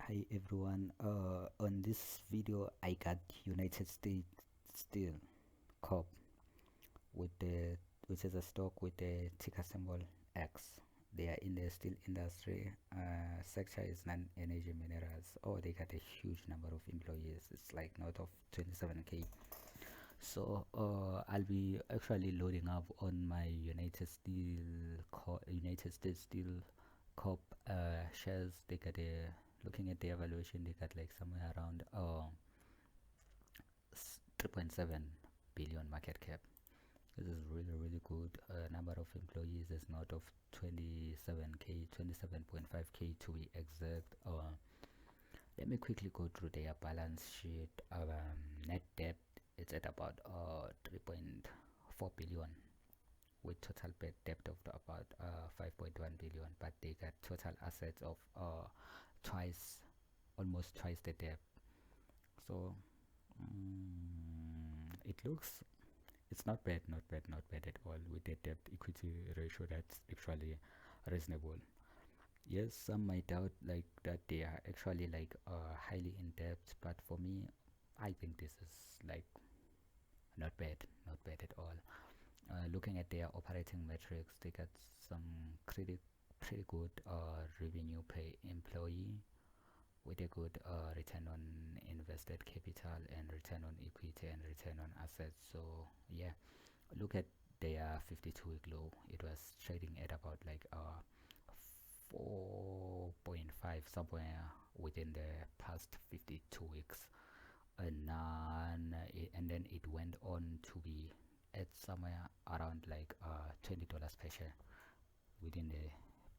Hi everyone, on this video I got United States Steel Corp with the which is a stock with the ticker symbol X. They are in the steel industry. Sector is non-energy minerals. Oh, they got a huge number of employees. It's like north of 27k. So I'll be actually loading up on my United States Steel Corp shares. They got a looking at the evaluation. They got like somewhere around 3.7 billion market cap. This is really good. Number of employees is not of 27k, 27.5k to be exact. Let me quickly go through their balance sheet. Net debt, it's at about 3.4 billion with total debt of about 5.1 billion, but they got total assets of almost twice the debt. So it looks, it's not bad, not bad at all with the debt equity ratio. That's actually reasonable. Yes, some might doubt like that they are actually like highly in debt, but for me I think this is like not bad, not bad at all. Looking at their operating metrics, they got some pretty good revenue per employee with a good return on invested capital and return on equity and return on assets. So yeah, look at their 52-week low. It was trading at about like 4.5 somewhere within the past 52 weeks, and then it went on to be at somewhere around like $20 per share within the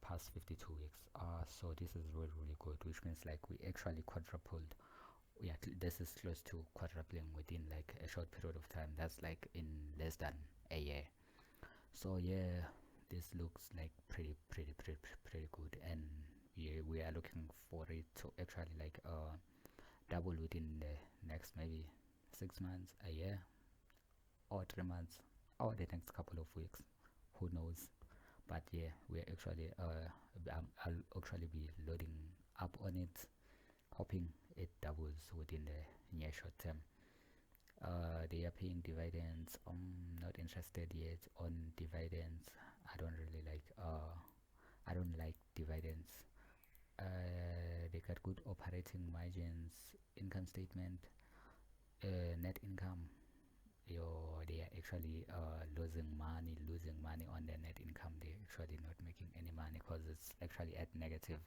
past 52 weeks. So this is really good, which means like we actually quadrupled. Yeah, this is close to quadrupling within like a short period of time. That's like in less than a year. So yeah, this looks like pretty good, and we are looking for it to actually like double within the next maybe 6 months, a year, or 3 months, or the next couple of weeks. Who knows? But yeah, we're actually I'll actually be loading up on it, hoping it doubles within the near short term. They are paying dividends. Not interested yet on dividends. I don't really like I don't like dividends. They got good operating margins, income statement, net income. They are actually losing money on their net income. They're actually not making any money because it's actually at negative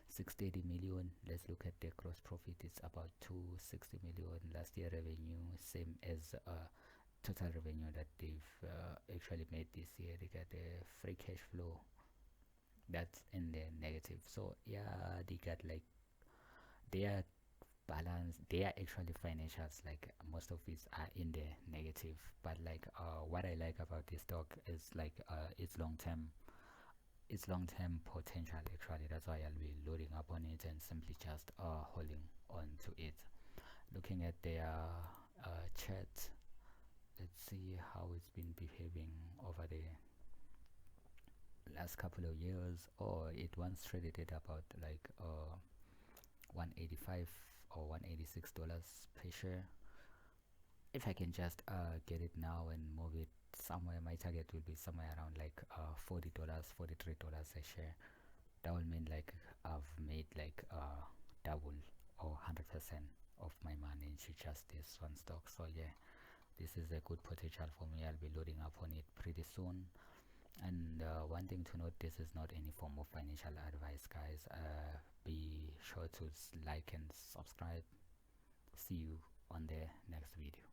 630 million. Let's look at the gross profit. It's about 260 million. Last year revenue same as total revenue that they've actually made this year. They got the free cash flow that's in the negative. So yeah, they got like their balance, they are actually financials, like most of these are in the negative, but like what I like about this stock is like its long-term potential. Actually, that's why I'll be loading up on it and simply just holding on to it. Looking at their chart, let's see how it's been behaving over the last couple of years. Or it once traded at about like 185 or $186 per share. If I can just get it now and move it somewhere, my target will be somewhere around like $40, $43 a share. That will mean like I've made like double or 100% of my money into just this one stock. So yeah, this is a good potential for me. I'll be loading up on it pretty soon. And one thing to note, this is not any form of financial advice, guys. Be sure to like and subscribe. See you on the next video.